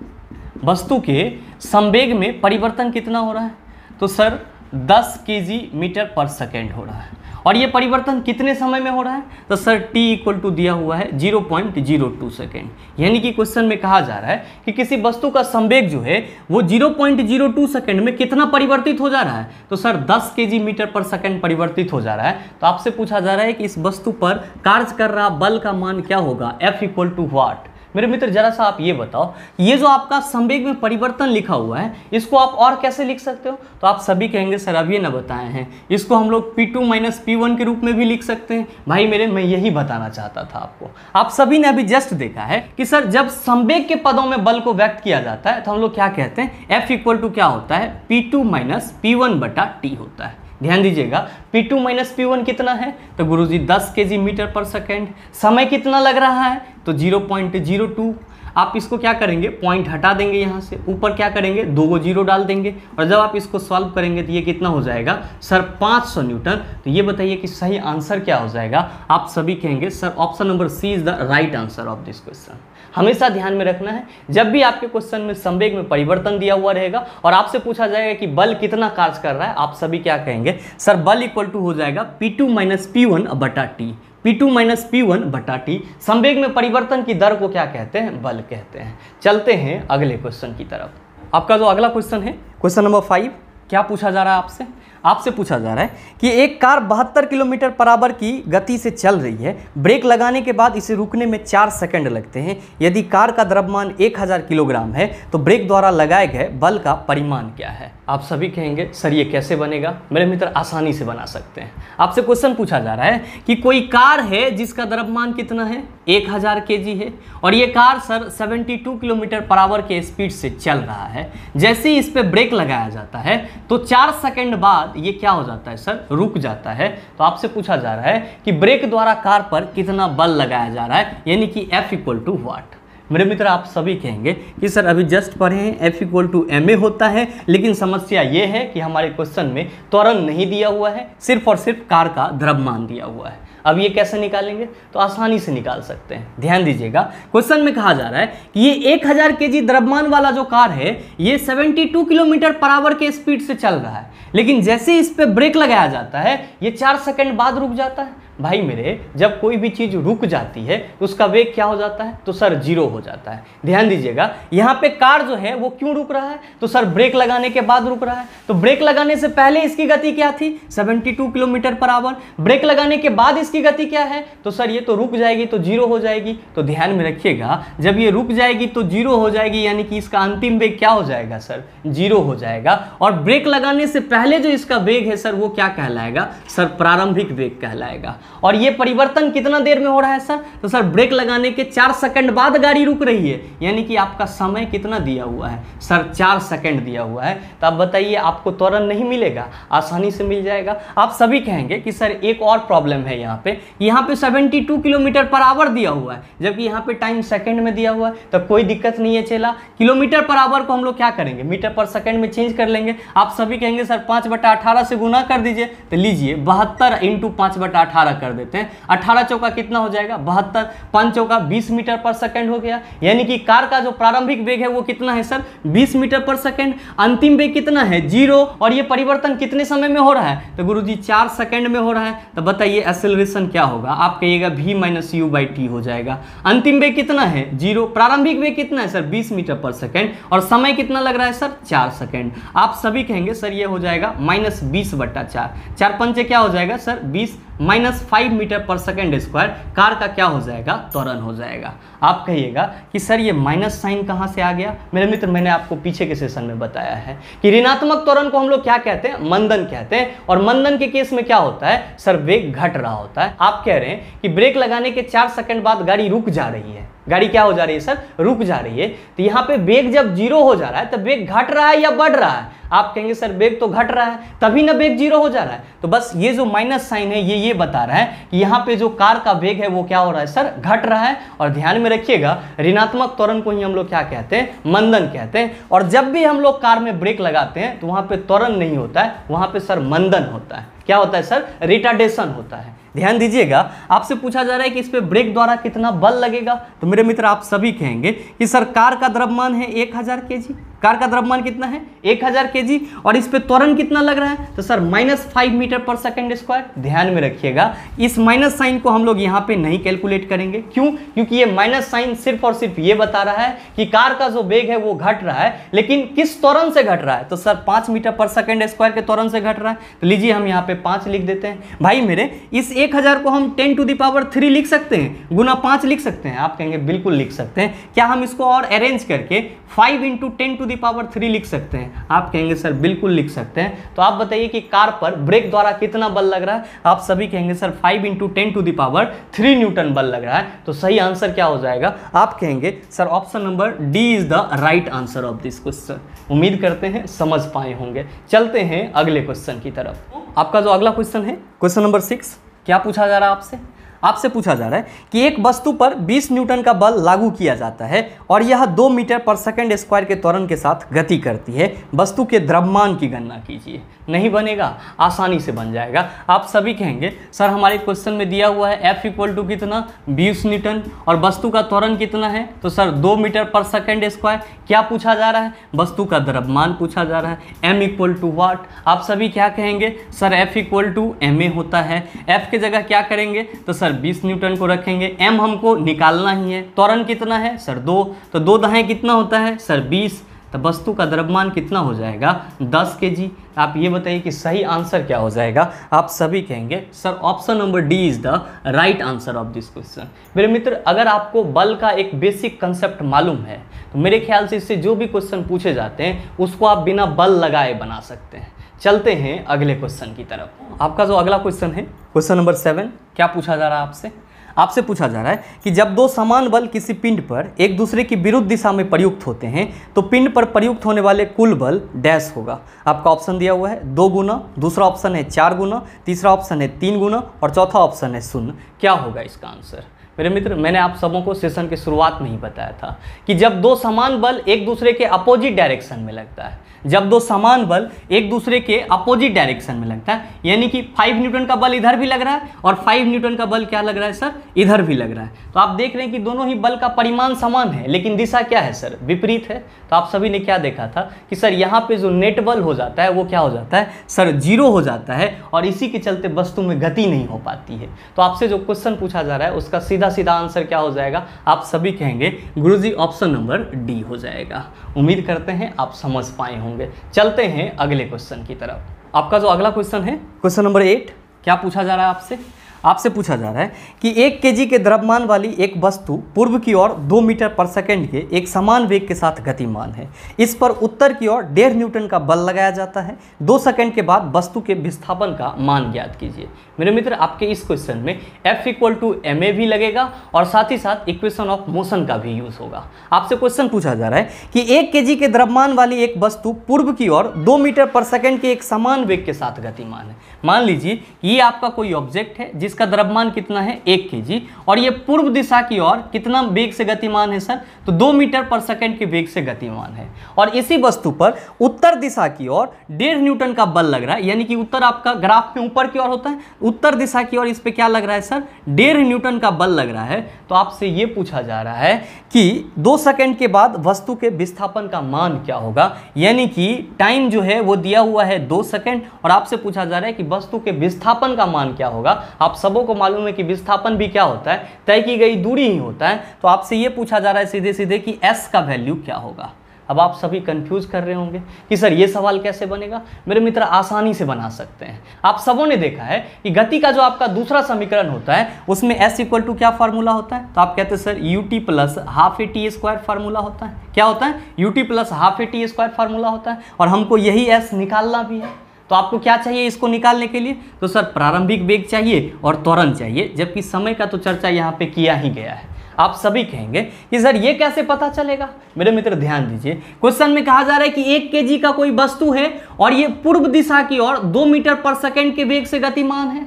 वस्तु के संवेग में परिवर्तन कितना हो रहा है, तो सर 10 kg मीटर पर सेकेंड हो रहा है। और ये परिवर्तन कितने समय में हो रहा है, तो सर t इक्वल टू दिया हुआ है 0.02 सेकेंड। यानी कि क्वेश्चन में कहा जा रहा है कि किसी वस्तु का संवेग जो है वो 0.02 सेकेंड में कितना परिवर्तित हो जा रहा है, तो सर 10 kg मीटर पर सेकेंड परिवर्तित हो जा रहा है। तो आपसे पूछा जा रहा है कि इस वस्तु पर कार्य कर रहा बल का मान क्या होगा, F इक्वल टू व्हाट। मेरे मित्र जरा सा आप ये बताओ, ये जो आपका संवेग में परिवर्तन लिखा हुआ है इसको आप और कैसे लिख सकते हो, तो आप सभी कहेंगे सर अब ये ना बताए हैं, इसको हम लोग P2 माइनस P1 के रूप में भी लिख सकते हैं। भाई मेरे मैं यही बताना चाहता था आपको। आप सभी ने अभी जस्ट देखा है कि सर जब संवेग के पदों में बल को व्यक्त किया जाता है तो हम लोग क्या कहते हैं, F इक्वल टू क्या होता है, P2 माइनस P1 बटा T होता है। ध्यान दीजिएगा, P2 माइनस P1 कितना है, तो गुरुजी 10 kg मीटर पर सेकेंड। समय कितना लग रहा है, तो 0.02। आप इसको क्या करेंगे, पॉइंट हटा देंगे, यहाँ से ऊपर क्या करेंगे, 2 जीरो डाल देंगे और जब आप इसको सॉल्व करेंगे तो ये कितना हो जाएगा सर 500 न्यूटन। तो ये बताइए कि सही आंसर क्या हो जाएगा। आप सभी कहेंगे sir option number C is the right answer of this question. हमेशा ध्यान में रखना है, जब भी आपके क्वेश्चन में संवेग में परिवर्तन दिया हुआ रहेगा और आपसे पूछा जाएगा कि बल कितना कार्य कर रहा है, आप सभी क्या कहेंगे, सर बल इक्वल टू हो जाएगा P2 माइनस P1 बटा T। P2 माइनस P1 बटा T। संवेग में परिवर्तन की दर को क्या कहते हैं, बल कहते हैं। चलते हैं अगले क्वेश्चन की तरफ। आपका जो अगला क्वेश्चन है, क्वेश्चन नंबर 5, क्या पूछा जा रहा है आपसे। आपसे पूछा जा रहा है कि एक कार 72 किलोमीटर पर आवर की गति से चल रही है, ब्रेक लगाने के बाद इसे रुकने में 4 सेकंड लगते हैं। यदि कार का द्रव्यमान 1000 किलोग्राम है तो ब्रेक द्वारा लगाए गए बल का परिमाण क्या है। आप सभी कहेंगे सर ये कैसे बनेगा। मेरे मित्र आसानी से बना सकते हैं। आपसे क्वेश्चन पूछा जा रहा है कि कोई कार है जिसका द्रव्यमान कितना है, 1000 kg है, और ये car sir 72 kilometre per hour के स्पीड से चल रहा है। जैसे ही इस पे ब्रेक लगाया जाता है तो 4 सेकंड बाद ये क्या हो जाता है सर, रुक जाता है। तो आपसे पूछा जा रहा है कि ब्रेक द्वारा कार पर कितना बल लगाया जा रहा है, यानी कि F इक्वल टू व्हाट। मेरे मित्र आप सभी कहेंगे कि सर अभी जस्ट पढ़े हैं F इक्वल टू ma होता है, लेकिन समस्या ये है कि हमारे क्वेश्चन में त्वरण नहीं दिया हुआ है, सिर्फ और सिर्फ कार का द्रव्यमान दिया हुआ है। अब ये कैसे निकालेंगे, तो आसानी से निकाल सकते हैं। ध्यान दीजिएगा, क्वेश्चन में कहा जा रहा है कि ये 1000 kg द्रव्यमान वाला जो कार है ये 72 किलोमीटर पर आवर के स्पीड से चल रहा है, लेकिन जैसे इस पे ब्रेक लगाया जाता है ये 4 सेकंड बाद रुक जाता है। भाई मेरे, जब कोई भी चीज रुक जाती है तो उसका वेग क्या हो जाता है, तो सर 0 हो जाता है। ध्यान दीजिएगा, यहाँ पे कार जो है वो क्यों रुक रहा है, तो सर ब्रेक लगाने के बाद रुक रहा है। तो ब्रेक लगाने से पहले इसकी गति क्या थी, 72 किलोमीटर पर आवर। ब्रेक लगाने के बाद इसकी गति क्या है, तो सर ये तो रुक जाएगी तो 0 हो जाएगी। तो ध्यान में रखिएगा, जब ये रुक जाएगी तो 0 हो जाएगी, यानी कि इसका अंतिम वेग क्या हो जाएगा सर, 0 हो जाएगा। और ब्रेक लगाने से पहले जो इसका वेग है सर वो क्या कहलाएगा, सर प्रारंभिक वेग कहलाएगा। और ये परिवर्तन कितना देर में हो रहा है सर, तो सर ब्रेक लगाने के 4 सेकंड बाद गाड़ी रुक रही है, यानी कि आपका समय कितना दिया हुआ है सर, 4 सेकंड दिया हुआ है। तो आप बताइए आपको त्वरण नहीं मिलेगा, आसानी से मिल जाएगा। आप सभी कहेंगे कि सर एक और प्रॉब्लम है यहाँ पे 72 किलोमीटर पर आवर दिया हुआ है, जबकि यहाँ पे टाइम सेकंड में दिया हुआ है। तो कोई दिक्कत नहीं है, चला किलोमीटर पर आवर को हम लोग क्या करेंगे, मीटर पर सेकंड में चेंज कर लेंगे। आप सभी कहेंगे सर 5/18 से गुना कर दीजिए, तो लीजिए 72 × 5/18 कर देते हैं। 18 चौका कितना हो जाएगा, 72, 5 चौका 20 मीटर पर सेकंड हो गया। यानी कि कार का जो प्रारंभिक वेग है वो कितना है सर, 20 मीटर पर सेकंड। अंतिम वेग कितना है, 0। और ये परिवर्तन कितने समय में हो रहा है, तो गुरुजी 4 सेकंड में हो रहा है। तो बताइए एक्सेलरेशन क्या होगा, आप कहिएगा v - u/t हो जाएगा। अंतिम वेग कितना है, 0। प्रारंभिक वेग कितना है सर, 20 मीटर पर सेकंड। और समय कितना लग रहा है सर, 4 सेकंड। आप सभी कहेंगे सर ये हो जाएगा -20/4। 4 पंचे क्या हो जाएगा सर, 20 -5 मीटर पर सेकंड स्क्वायर। कार का क्या हो जाएगा, त्वरण हो जाएगा। आप कहिएगा कि सर ये माइनस साइन कहाँ से आ गया। मेरे मित्र मैंने आपको पीछे के सेशन में बताया है कि ऋणात्मक त्वरण को हम लोग क्या कहते हैं, मंदन कहते हैं। और मंदन के केस में क्या होता है सर, वेग घट रहा होता है। आप कह रहे हैं कि ब्रेक लगाने के 4 सेकंड बाद गाड़ी रुक जा रही है, गाड़ी क्या हो जा रही है सर, रुक जा रही है। तो यहाँ पे वेग जब 0 हो जा रहा है तो वेग घट रहा है या बढ़ रहा है, आप कहेंगे सर वेग तो घट रहा है, तभी ना वेग 0 हो जा रहा है। तो बस ये जो माइनस साइन है ये बता रहा है कि यहाँ पे जो कार का वेग है वो क्या हो रहा है सर, घट रहा है। और ध्यान में रखिएगा, ऋणात्मक त्वरण को ही हम लोग क्या कहते हैं, मंदन कहते हैं। और जब भी हम लोग कार में ब्रेक लगाते हैं तो वहां पे त्वरण नहीं होता है, वहां पे सर मंदन होता है। क्या होता है सर, रिटार्डेशन होता है। ध्यान दीजिएगा, आपसे पूछा जा रहा है कि इस पे ब्रेक द्वारा कितना बल लगेगा। तो मेरे मित्र आप सभी कहेंगे कि सर कार का द्रव्यमान है 1000 kg, कार का द्रव्यमान कितना है 1000 kg, और इस पे त्वरण कितना लग रहा है, तो सर -5 मीटर पर सेकंड स्क्वायर। ध्यान में रखिएगा, इस माइनस साइन को हम लोग यहाँ पे नहीं कैलकुलेट करेंगे। क्यों, क्योंकि ये माइनस साइन सिर्फ और सिर्फ ये बता रहा है कि कार का जो वेग है वो घट रहा है, लेकिन किस त्वरण से घट रहा है, तो सर 5 मीटर पर सेकंड स्क्वायर के त्वरण से घट रहा है। तो लीजिए हम यहाँ पे 5 लिख देते हैं। भाई मेरे, इस 1000 को हम 10⁻³ लिख सकते हैं, गुना 5 लिख सकते हैं। आप कहेंगे बिल्कुल लिख सकते हैं। क्या हम इसको और अरेंज करके 5 × 10⁻³ लिख सकते हैं, आप कहेंगे सर बिल्कुल लिख सकते हैं। तो आप बताइए कि कार पर ब्रेक द्वारा कितना बल लग रहा है, आप सभी कहेंगे सर 5 × 10⁻³ न्यूटन बल लग रहा है। तो सही आंसर क्या हो जाएगा, आप कहेंगे sir option number D is the right answer of this question. उम्मीद करते हैं समझ पाए होंगे। चलते हैं अगले क्वेश्चन की तरफ। आपका जो अगला क्वेश्चन है, क्वेश्चन नंबर 6, क्या पूछा जा रहा है आपसे पूछा जा रहा है कि एक वस्तु पर 20 न्यूटन का बल लागू किया जाता है और यह 2 मीटर पर सेकंड स्क्वायर के त्वरण के साथ गति करती है। वस्तु के द्रव्यमान की गणना कीजिए। नहीं बनेगा, आसानी से बन जाएगा। आप सभी कहेंगे सर हमारे क्वेश्चन में दिया हुआ है F इक्वल टू कितना, 20 न्यूटन, और वस्तु का त्वरण कितना है, तो सर 2 मीटर पर सेकंड स्क्वायर। क्या पूछा जा रहा है, वस्तु का द्रव्यमान पूछा जा रहा है। M equal to what. आप सभी क्या कहेंगे sir F equal to ma होता है। F के जगह क्या करेंगे, तो सर 20 न्यूटन को रखेंगे। M हमको निकालना ही है। त्वरण कितना है सर 2, तो 2 दहाई कितना होता है सर 20। तो वस्तु का द्रव्यमान कितना हो जाएगा 10 kg। आप ये बताइए कि सही आंसर क्या हो जाएगा। आप सभी कहेंगे sir option number D is the right answer of this question. मेरे मित्र, अगर आपको बल का एक बेसिक कंसेप्ट मालूम है तो मेरे ख्याल से इससे जो भी क्वेश्चन पूछे जाते हैं उसको आप बिना बल लगाए बना सकते हैं। चलते हैं अगले क्वेश्चन की तरफ। आपका जो अगला क्वेश्चन है क्वेश्चन नंबर 7, क्या पूछा जा रहा है आपसे पूछा जा रहा है कि जब दो समान बल किसी पिंड पर एक दूसरे की विरुद्ध दिशा में प्रयुक्त होते हैं तो पिंड पर प्रयुक्त होने वाले कुल बल डैश होगा। आपका ऑप्शन दिया हुआ है 2 गुना, दूसरा ऑप्शन है 4 गुना, तीसरा ऑप्शन है 3 गुना और चौथा ऑप्शन है 0। क्या होगा इसका आंसर। मेरे मित्र, मैंने आप सबों को सेशन के शुरुआत में ही बताया था कि जब दो समान बल एक दूसरे के अपोजिट डायरेक्शन में लगता है, जब दो समान बल एक दूसरे के अपोजिट डायरेक्शन में लगता है, यानी कि 5 न्यूटन का बल इधर भी लग रहा है और 5 न्यूटन का बल क्या लग रहा है सर, इधर भी लग रहा है, तो आप देख रहे हैं कि दोनों ही बल का परिमाण समान है लेकिन दिशा क्या है सर, विपरीत है। तो आप सभी ने क्या देखा था कि सर यहाँ पे जो नेट बल हो जाता है वो क्या हो जाता है सर, 0 हो जाता है और इसी के चलते वस्तु में गति नहीं हो पाती है। तो आपसे जो क्वेश्चन पूछा जा रहा है उसका सीधा सीधा आंसर क्या हो जाएगा, आप सभी कहेंगे गुरुजी ऑप्शन नंबर डी हो जाएगा। उम्मीद करते हैं आप समझ पाए होंगे। चलते हैं अगले क्वेश्चन की तरफ। आपका जो अगला क्वेश्चन है क्वेश्चन नंबर 8, क्या पूछा जा रहा है आपसे पूछा जा रहा है कि 1 kg के द्रव्यमान वाली एक वस्तु पूर्व की ओर 2 मीटर पर सेकंड के एक समान वेग के साथ गतिमान है। इस पर उत्तर की ओर 1.5 न्यूटन का बल लगाया जाता है। 2 सेकंड के बाद वस्तु के विस्थापन का मान ज्ञात कीजिए। मेरे मित्र, आपके इस क्वेश्चन में F = ma भी लगेगा और साथ ही साथ इक्वेशन ऑफ मोशन का भी यूज होगा। आपसे क्वेश्चन पूछा जा रहा है कि 1 kg के द्रव्यमान वाली एक वस्तु पूर्व की ओर 2 मीटर पर सेकंड के एक समान वेग के साथ गतिमान है। मान लीजिए ये आपका कोई ऑब्जेक्ट है जिसका द्रव्यमान कितना है 1 kg और ये पूर्व दिशा की ओर कितना वेग से गतिमान है सर, तो 2 मीटर पर सेकंड के वेग से गतिमान है और इसी वस्तु पर उत्तर दिशा की ओर 1.5 न्यूटन का बल लग रहा है, यानी कि उत्तर आपका ग्राफ में ऊपर की ओर होता है, उत्तर दिशा की ओर इस पे क्या लग रहा है सर, 1.5 न्यूटन का बल लग रहा है। तो आपसे ये पूछा जा रहा है कि 2 सेकंड के बाद वस्तु के विस्थापन का मान क्या होगा, यानी कि टाइम जो है वो दिया हुआ है 2 सेकंड और आपसे पूछा जा रहा है कि वस्तु के विस्थापन का मान क्या होगा। आप सबों को मालूम है कि विस्थापन भी क्या होता है, तय की गई दूरी ही होता है। तो आपसे ये पूछा जा रहा है सीधे सीधे कि s का वैल्यू क्या होगा। अब आप सभी कंफ्यूज कर रहे होंगे कि सर ये सवाल कैसे बनेगा। मेरे मित्र, आसानी से बना सकते हैं। आप सबों ने देखा है कि गति का जो आपका दूसरा समीकरण होता है उसमें s = क्या फार्मूला होता है, तो आप कहते हैं सर ut + ½ फार्मूला होता है। क्या होता है, ut + ½ फार्मूला होता है और हमको यही s निकालना भी है। तो आपको क्या चाहिए इसको निकालने के लिए, तो सर प्रारंभिक वेग चाहिए और त्वरण चाहिए, जबकि समय का तो चर्चा यहाँ पे किया ही गया है। आप सभी कहेंगे कि सर ये कैसे पता चलेगा। मेरे मित्र ध्यान दीजिए, क्वेश्चन में कहा जा रहा है कि 1 kg का कोई वस्तु है और ये पूर्व दिशा की ओर 2 मीटर पर सेकंड के वेग से गतिमान है,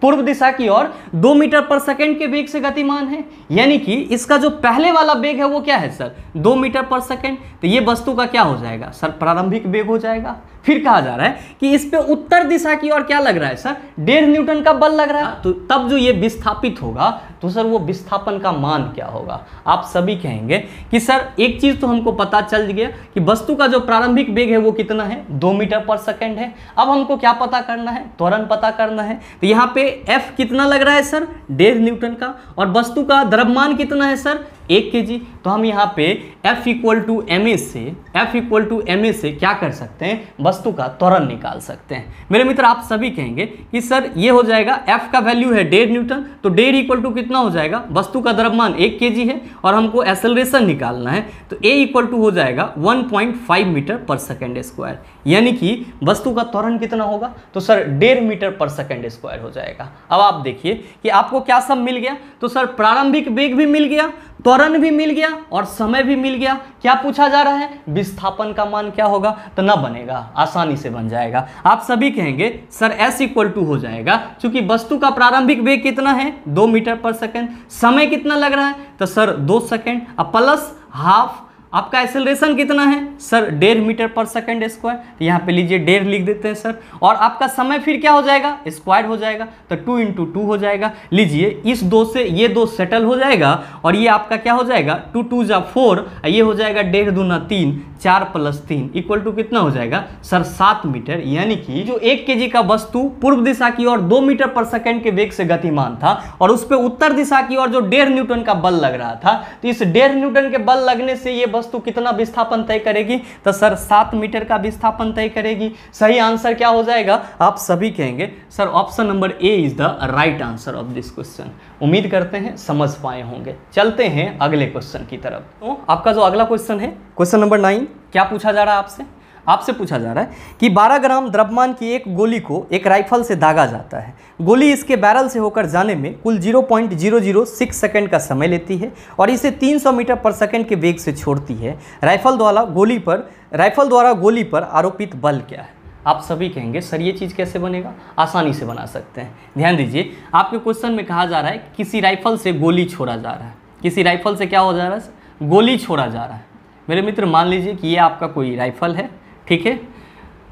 पूर्व दिशा की ओर 2 मीटर पर सेकंड के वेग से गतिमान है, यानी कि इसका जो पहले वाला वेग है वो क्या है सर, 2 मीटर पर सेकंड। तो ये वस्तु का क्या हो जाएगा सर, प्रारंभिक वेग हो जाएगा। फिर कहा जा रहा है कि इस पे उत्तर दिशा की ओर क्या लग रहा है सर, 1.5 न्यूटन का बल लग रहा है। तो तब जो ये विस्थापित होगा तो सर वो विस्थापन का मान क्या होगा। आप सभी कहेंगे कि सर एक चीज तो हमको पता चल गया कि वस्तु का जो प्रारंभिक वेग है वो कितना है, 2 मीटर पर सेकंड है। अब हमको क्या पता करना है, त्वरण पता करना है। तो यहाँ पे F कितना लग रहा है सर, 1.5 न्यूटन का, और वस्तु का द्रव्यमान कितना है सर, 1 kg। तो हम यहाँ पे F = ma से क्या कर सकते हैं, वस्तु का त्वरण निकाल सकते हैं। मेरे मित्र, आप सभी कहेंगे कि सर ये हो जाएगा, F का वैल्यू है 1.5 न्यूटन, तो 1.5 कितना हो जाएगा, वस्तु का द्रव्यमान 1 kg है और हमको एक्सेलरेशन निकालना है। तो A हो जाएगा 1.5 मीटर पर सेकंड स्क्वायर, यानी कि वस्तु का त्वरण कितना होगा, तो सर 1.5 मीटर पर सेकंड स्क्वायर हो जाएगा। अब आप देखिए कि आपको क्या सब मिल गया, तो सर प्रारंभिक वेग भी मिल गया, त्वरण भी मिल गया और समय भी मिल गया। क्या पूछा जा रहा है, विस्थापन का मान क्या होगा, तो ना बनेगा, आसानी से बन जाएगा। आप सभी कहेंगे सर S = हो जाएगा, क्योंकि वस्तु का प्रारंभिक वेग कितना है, 2 मीटर पर सेकंड, समय कितना लग रहा है, तो सर 2 सेकंड, अब प्लस हाफ आपका एक्सेलरेशन कितना है सर, 1.5 मीटर पर सेकंड स्क्वायर। तो यहाँ पे लीजिए 1.5 लिख देते हैं सर, और आपका समय फिर क्या हो जाएगा, स्क्वायर हो जाएगा, तो 2 × 2 हो जाएगा। लीजिए इस 2 से ये 2 सेटल हो जाएगा और ये आपका क्या हो जाएगा, 2 × 2 = 4, ये हो जाएगा 1.5 × 2 = 3, 4 + 3 = कितना हो जाएगा सर, 7 मीटर। यानी कि जो 1 kg का वस्तु पूर्व दिशा की ओर 2 मीटर पर सेकंड के वेग से गतिमान था और उस पर उत्तर दिशा की ओर जो 1.5 न्यूटन का बल लग रहा था, तो इस 1.5 न्यूटन के बल लगने से ये वस्तु कितना विस्थापन तय करेगी? तो सर 7 मीटर का विस्थापन तय करेगी। सही आंसर क्या हो जाएगा? आप सभी कहेंगे sir option number A is the right answer of this question. उम्मीद करते हैं समझ पाए होंगे। चलते हैं अगले क्वेश्चन की तरफ। तो आपका जो अगला क्वेश्चन है, क्वेश्चन नंबर 9, क्या पूछा जा रहा है आपसे? आपसे पूछा जा रहा है कि 12 ग्राम द्रव्यमान की एक गोली को एक राइफल से दागा जाता है। गोली इसके बैरल से होकर जाने में कुल 0.006 सेकंड का समय लेती है और इसे 300 मीटर पर सेकंड के वेग से छोड़ती है। राइफल द्वारा गोली पर आरोपित बल क्या है? आप सभी कहेंगे सर ये चीज़ कैसे बनेगा? आसानी से बना सकते हैं। ध्यान दीजिए, आपके क्वेश्चन में कहा जा रहा है किसी राइफल से गोली छोड़ा जा रहा है। किसी राइफल से क्या हो जा रहा है? गोली छोड़ा जा रहा है। मेरे मित्र मान लीजिए कि ये आपका कोई राइफल है, ठीक है,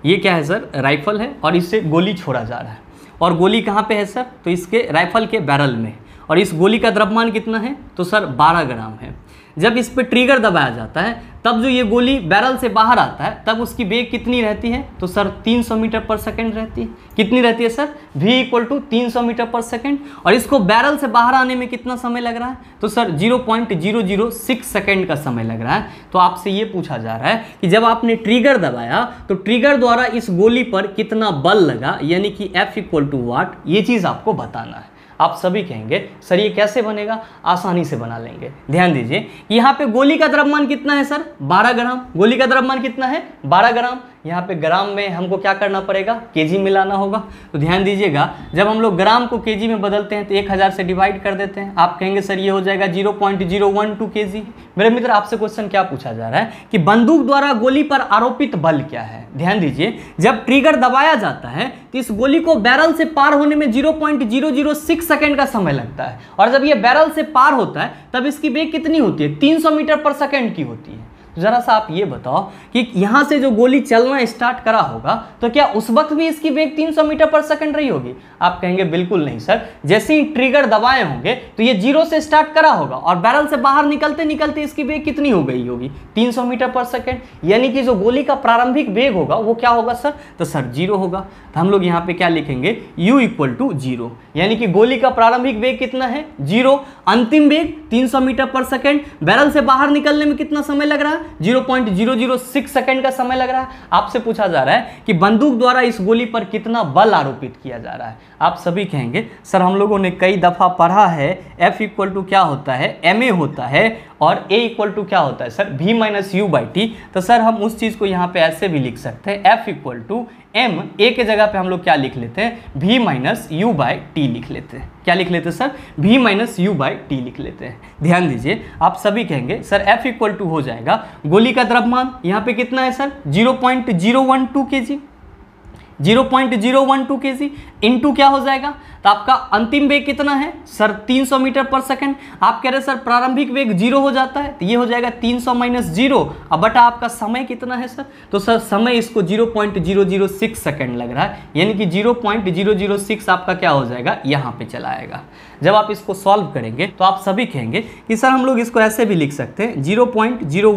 ये क्या है सर? राइफल है और इससे गोली छोड़ा जा रहा है। और गोली कहाँ पे है सर? तो इसके राइफल के बैरल में। और इस गोली का द्रव्यमान कितना है? तो सर 12 ग्राम है। जब इस पे ट्रिगर दबाया जाता है तब जो ये गोली बैरल से बाहर आता है तब उसकी वेग कितनी रहती है? तो सर 300 मीटर पर सेकंड रहती है। कितनी रहती है सर? v = 300 मीटर पर सेकंड। और इसको बैरल से बाहर आने में कितना समय लग रहा है? तो सर 0.006 सेकंड का समय लग रहा है। तो आपसे ये पूछा जा रहा है कि जब आपने ट्रिगर दबाया तो ट्रिगर द्वारा इस गोली पर कितना बल लगा, यानी कि F = वाट, ये चीज़ आपको बताना है। आप सभी कहेंगे सर ये कैसे बनेगा? आसानी से बना लेंगे। ध्यान दीजिए, यहाँ पे गोली का द्रव्यमान कितना है सर? 12 ग्राम। गोली का द्रव्यमान कितना है? 12 ग्राम। यहाँ पे ग्राम में हमको क्या करना पड़ेगा? केजी मिलाना होगा। तो ध्यान दीजिएगा, जब हम लोग ग्राम को केजी में बदलते हैं तो 1000 से डिवाइड कर देते हैं। आप कहेंगे सर ये हो जाएगा 0.012 केजी। मेरे मित्र आपसे क्वेश्चन क्या पूछा जा रहा है कि बंदूक द्वारा गोली पर आरोपित बल क्या है? ध्यान दीजिए, जब ट्रिगर दबाया जाता है तो इस गोली को बैरल से पार होने में 0.006 सेकंड का समय लगता है। और जब ये बैरल से पार होता है तब इसकी वेग कितनी होती है? 300 मीटर पर सेकंड की होती है। जरा सा आप ये बताओ कि यहाँ से जो गोली चलना स्टार्ट करा होगा तो क्या उस वक्त भी इसकी वेग 300 मीटर पर सेकंड रही होगी? आप कहेंगे बिल्कुल नहीं सर, जैसे ही ट्रिगर दबाए होंगे तो ये 0 से स्टार्ट करा होगा और बैरल से बाहर निकलते निकलते इसकी वेग कितनी हो गई होगी? 300 मीटर पर सेकंड। यानी कि जो गोली का प्रारंभिक वेग होगा वो क्या होगा सर? तो सर 0 होगा। तो हम लोग यहाँ पे क्या लिखेंगे? u = 0, यानी कि गोली का प्रारंभिक वेग कितना है? 0। अंतिम वेग 300 मीटर पर सेकंड। बैरल से बाहर निकलने में कितना समय लग रहा है? 0.006 सेकंड का समय लग रहा है। आपसे पूछा जा रहा है कि बंदूक द्वारा इस गोली पर कितना बल आरोपित किया जा रहा है। आप सभी कहेंगे सर हम लोगों ने कई दफा पढ़ा है F = क्या होता है? ma होता है और A = क्या होता है सर? v - u/t। तो सर हम उस चीज को यहाँ पे ऐसे भी लिख सकते हैं, F = m, a के जगह पे हम लोग क्या लिख लेते हैं? v - u/t लिख लेते हैं। क्या लिख लेते हैं सर? v - u/t लिख लेते हैं। ध्यान दीजिए, आप सभी कहेंगे सर F = हो जाएगा गोली का द्रव्यमान यहाँ पे कितना है सर? 0.012 kg। 0.012 kg इंटू क्या हो जाएगा? तो आपका अंतिम वेग कितना है सर? 300 मीटर पर सेकंड। आप कह रहे सर प्रारंभिक वेग 0 हो जाता है, तो ये हो जाएगा 300 - 0। अब बटा आपका समय कितना है सर? तो सर समय इसको 0.006 सेकंड लग रहा है, यानी कि 0.006 आपका क्या हो जाएगा? यहाँ पे चला आएगा। जब आप इसको सॉल्व करेंगे तो आप सभी कहेंगे कि सर हम लोग इसको ऐसे भी लिख सकते हैं 0.012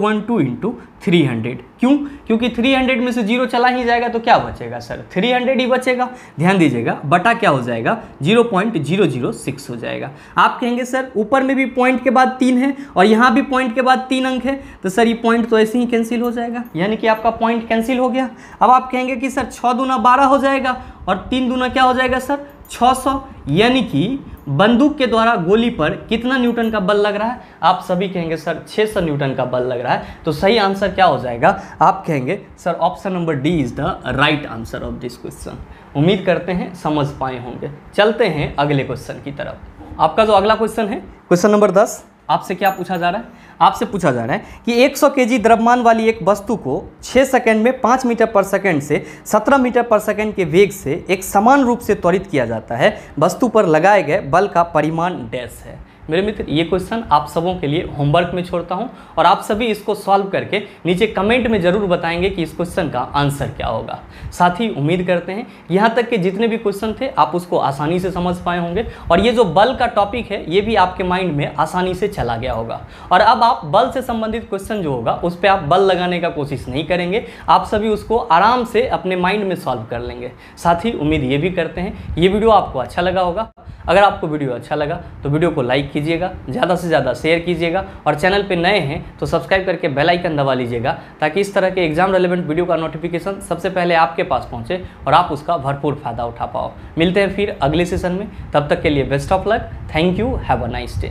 × 300। क्यों? क्योंकि 300 में से 0 चला ही जाएगा तो क्या बचेगा सर? 300 ही बचेगा। ध्यान दीजिएगा, बटा क्या हो जाएगा? 0.006 हो जाएगा। आप कहेंगे सर ऊपर में भी पॉइंट के बाद 3 है और यहाँ भी पॉइंट के बाद 3 अंक है, तो सर ये पॉइंट तो ऐसे ही कैंसिल हो जाएगा, यानी कि आपका पॉइंट कैंसिल हो गया। अब आप कहेंगे कि सर 6 दूना 12 हो जाएगा और 3 दूना क्या हो जाएगा सर? 600। यानी कि बंदूक के द्वारा गोली पर कितना न्यूटन का बल लग रहा है? आप सभी कहेंगे सर 600 न्यूटन का बल लग रहा है। तो सही आंसर क्या हो जाएगा? आप कहेंगे sir option number D is the right answer of this question. उम्मीद करते हैं समझ पाए होंगे। चलते हैं अगले क्वेश्चन की तरफ। आपका जो अगला क्वेश्चन है, क्वेश्चन नंबर 10, आपसे क्या पूछा जा रहा है? आपसे पूछा जा रहा है कि 100 केजी द्रव्यमान वाली एक वस्तु को 6 सेकंड में 5 मीटर पर सेकंड से 17 मीटर पर सेकंड के वेग से एक समान रूप से त्वरित किया जाता है। वस्तु पर लगाए गए बल का परिमाण डैश है। मेरे मित्र ये क्वेश्चन आप सबों के लिए होमवर्क में छोड़ता हूं और आप सभी इसको सॉल्व करके नीचे कमेंट में जरूर बताएंगे कि इस क्वेश्चन का आंसर क्या होगा। साथ ही उम्मीद करते हैं यहाँ तक के जितने भी क्वेश्चन थे आप उसको आसानी से समझ पाए होंगे और ये जो बल का टॉपिक है ये भी आपके माइंड में आसानी से चला गया होगा। और अब आप बल से संबंधित क्वेश्चन जो होगा उस पर आप बल लगाने का कोशिश नहीं करेंगे, आप सभी उसको आराम से अपने माइंड में सॉल्व कर लेंगे। साथ ही उम्मीद ये भी करते हैं ये वीडियो आपको अच्छा लगा होगा। अगर आपको वीडियो अच्छा लगा तो वीडियो को लाइक कीजिए। कीजिएगा, ज़्यादा से ज़्यादा शेयर कीजिएगा और चैनल पे नए हैं तो सब्सक्राइब करके बेल आइकन दबा लीजिएगा ताकि इस तरह के एग्जाम रेलेवेंट वीडियो का नोटिफिकेशन सबसे पहले आपके पास पहुंचे और आप उसका भरपूर फायदा उठा पाओ। मिलते हैं फिर अगले सेशन में, तब तक के लिए best of luck. Thank you, have a nice day.